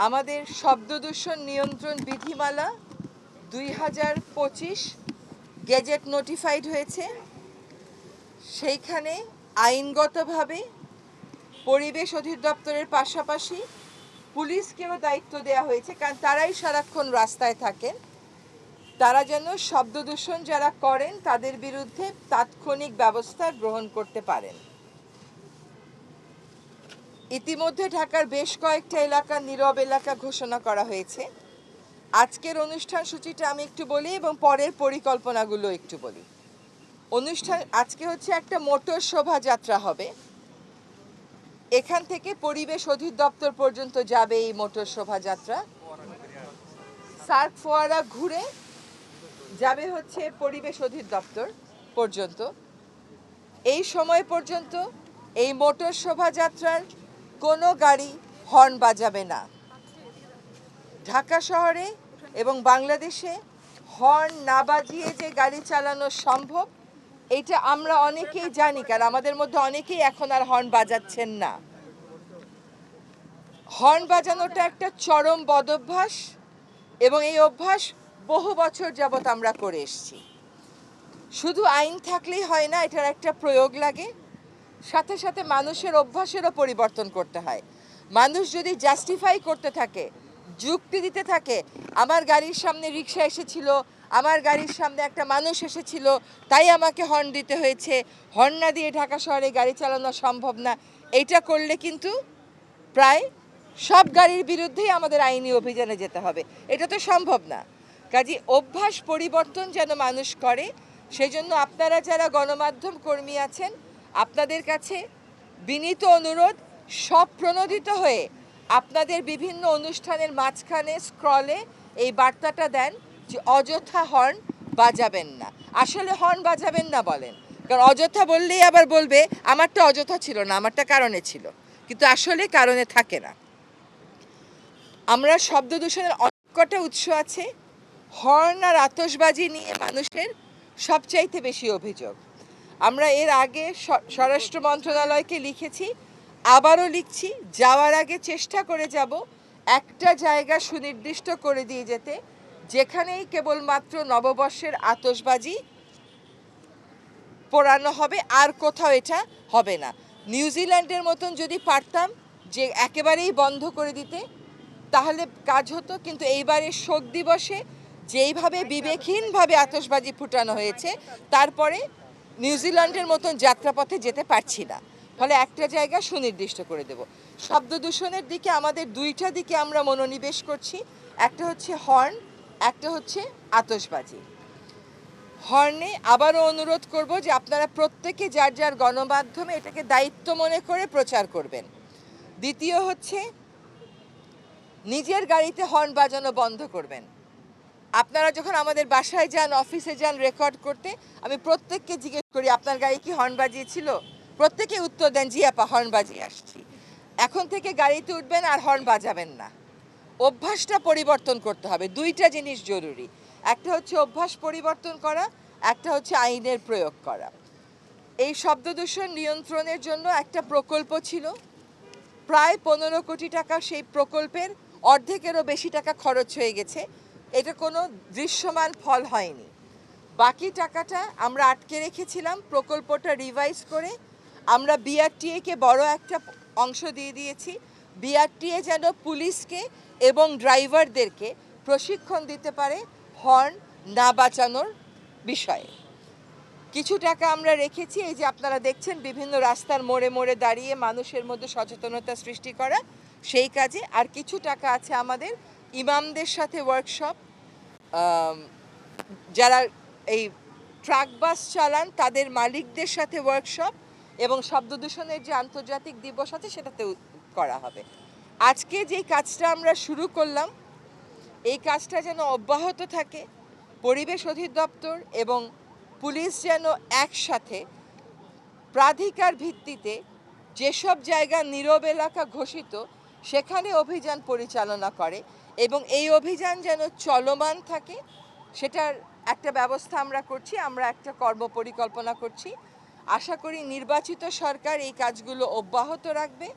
আমাদের শব্দদূষণ নিয়ন্ত্রণ বিধিমালা 2025 গেজেট নোটিফাইড হয়েছে। সেইখানে আইনগতভাবে পরিবেশ অধিদপ্তরের পাশাপাশি পুলিশকেও দায়িত্ব দেওয়া হয়েছে, কারণ তারাই সারাক্ষণ রাস্তায় থাকেন। তারা যেন শব্দদূষণ যারা করেন তাদের বিরুদ্ধে তাৎক্ষণিক ব্যবস্থা গ্রহণ করতে পারেন। ইতিমধ্যে ঢাকার বেশ কয়েকটা এলাকা নীরব এলাকা ঘোষণা করা হয়েছে। আজকের অনুষ্ঠান সূচিটা আমি একটু বলি এবং পরের পরিকল্পনাগুলো একটু বলি। আজকে হচ্ছে একটা মোটর শোভাযাত্রা হবে। এখান থেকে পরিবেশ অধিদপ্তর পর্যন্ত যাবে এই মোটর শোভাযাত্রা। সার্ক ফোয়ারা ঘুরে যাবে হচ্ছে পরিবেশ অধিদপ্তর পর্যন্ত। এই সময় পর্যন্ত এই মোটর শোভাযাত্রার কোনো গাড়ি হর্ন বাজাবে না। ঢাকা শহরে এবং বাংলাদেশে হর্ন না বাজিয়ে যে গাড়ি চালানো সম্ভব, এটা আমরা অনেকেই জানি, কারণ আমাদের মধ্যে অনেকেই এখন আর হর্ন বাজাচ্ছেন না। হর্ন বাজানোটা একটা চরম বদভ্যাস এবং এই অভ্যাস বহু বছর যাবৎ আমরা করে এসেছি। শুধু আইন থাকলেই হয় না, এটার একটা প্রয়োগ লাগে। সাথে সাথে মানুষের অভ্যাসেরও পরিবর্তন করতে হয়। মানুষ যদি জাস্টিফাই করতে থাকে, যুক্তি দিতে থাকে, আমার গাড়ির সামনে রিক্সা এসেছিল, আমার গাড়ির সামনে একটা মানুষ এসেছিল, তাই আমাকে হর্ন দিতে হয়েছে, হর্ন না দিয়ে ঢাকা শহরে গাড়ি চালানো সম্ভব না, এইটা করলে কিন্তু প্রায় সব গাড়ির বিরুদ্ধেই আমাদের আইনি অভিযানে যেতে হবে। এটা তো সম্ভব না। কাজে অভ্যাস পরিবর্তন যেন মানুষ করে, সেই জন্য আপনারা যারা গণমাধ্যম কর্মী আছেন, আপনাদের কাছে বিনীত অনুরোধ, স্বপ্রণোদিত হয়ে আপনাদের বিভিন্ন অনুষ্ঠানের মাঝখানে স্ক্রলে এই বার্তাটা দেন যে অযথা হর্ন বাজাবেন না। আসলে হর্ন বাজাবেন না বলেন, কারণ অযথা বললেই আবার বলবে আমারটা অযথা ছিল না, আমারটা কারণে ছিল, কিন্তু আসলে কারণে থাকে না। আমরা শব্দ দূষণের অনেক কটা উৎস আছে। হর্ন আর আতশবাজি নিয়ে মানুষের সবচাইতে বেশি অভিযোগ। আমরা এর আগে স্বরাষ্ট্র মন্ত্রণালয়কে লিখেছি, আবারও লিখছি, যাওয়ার আগে চেষ্টা করে যাব একটা জায়গা সুনির্দিষ্ট করে দিয়ে যেতে, যেখানেই কেবলমাত্র নববর্ষের আতশবাজি পোড়ানো হবে, আর কোথাও এটা হবে না। নিউজিল্যান্ডের মতন যদি পারতাম যে একেবারেই বন্ধ করে দিতে, তাহলে কাজ হতো। কিন্তু এইবারে শোক দিবসে যেইভাবে বিবেকহীনভাবে আতশবাজি ফুটানো হয়েছে, তারপরে নিউজিল্যান্ডের মতন যাত্রাপথে যেতে পারছি না। ফলে একটা জায়গা সুনির্দিষ্ট করে দেব। শব্দ দূষণের দিকে আমাদের দুইটা দিকে আমরা মনোনিবেশ করছি, একটা হচ্ছে হর্ন, একটা হচ্ছে আতশবাজি। হর্নে আবারও অনুরোধ করব যে আপনারা প্রত্যেকে যার যার গণমাধ্যমে এটাকে দায়িত্ব মনে করে প্রচার করবেন। দ্বিতীয় হচ্ছে নিজের গাড়িতে হর্ন বাজানো বন্ধ করবেন। আপনারা যখন আমাদের বাসায় যান, অফিসে যান রেকর্ড করতে, আমি প্রত্যেককে জিজ্ঞেস করি আপনার গাড়ি কি হর্ন বাজিয়েছিল? প্রত্যেকে উত্তর দেন জি আপা, হর্ন বাজিয়ে আসছি। এখন থেকে গাড়িতে উঠবেন আর হর্ন বাজাবেন না। অভ্যাসটা পরিবর্তন করতে হবে। দুইটা জিনিস জরুরি, একটা হচ্ছে অভ্যাস পরিবর্তন করা, একটা হচ্ছে আইনের প্রয়োগ করা। এই শব্দ দূষণ নিয়ন্ত্রণের জন্য একটা প্রকল্প ছিল, প্রায় 15 কোটি টাকা। সেই প্রকল্পের অর্ধেকেরও বেশি টাকা খরচ হয়ে গেছে। এটা কোনো দৃশ্যমান ফল হয়নি। বাকি টাকাটা আমরা আটকে রেখেছিলাম। প্রকল্পটা রিভাইজ করে আমরা বিআরটিএকে বড় একটা অংশ দিয়ে দিয়েছি। বিআরটিএ যেন পুলিশকে এবং ড্রাইভারদেরকে প্রশিক্ষণ দিতে পারে হর্ন না বাঁচানোর বিষয়ে। কিছু টাকা আমরা রেখেছি, এই যে আপনারা দেখছেন বিভিন্ন রাস্তার মোড়ে মোড়ে দাঁড়িয়ে মানুষের মধ্যে সচেতনতা সৃষ্টি করা, সেই কাজে। আর কিছু টাকা আছে আমাদের ইমামদের সাথে ওয়ার্কশপ, যারা এই ট্রাক বাস চালান তাদের মালিকদের সাথে ওয়ার্কশপ, এবং শব্দ দূষণের যে আন্তর্জাতিক দিবস আছে সেটাতে করা হবে। আজকে যেই কাজটা আমরা শুরু করলাম, এই কাজটা যেন অব্যাহত থাকে। পরিবেশ অধিদপ্তর এবং পুলিশ যেন একসাথে প্রাধিকার ভিত্তিতে যেসব জায়গা নীরব এলাকা ঘোষিত সেখানে অভিযান পরিচালনা করে, এবং এই অভিযান যেন চলমান থাকে, সেটার একটা ব্যবস্থা আমরা করছি। আমরা একটা কর্মপরিকল্পনা করছি। আশা করি নির্বাচিত সরকার এই কাজগুলো অব্যাহত রাখবে।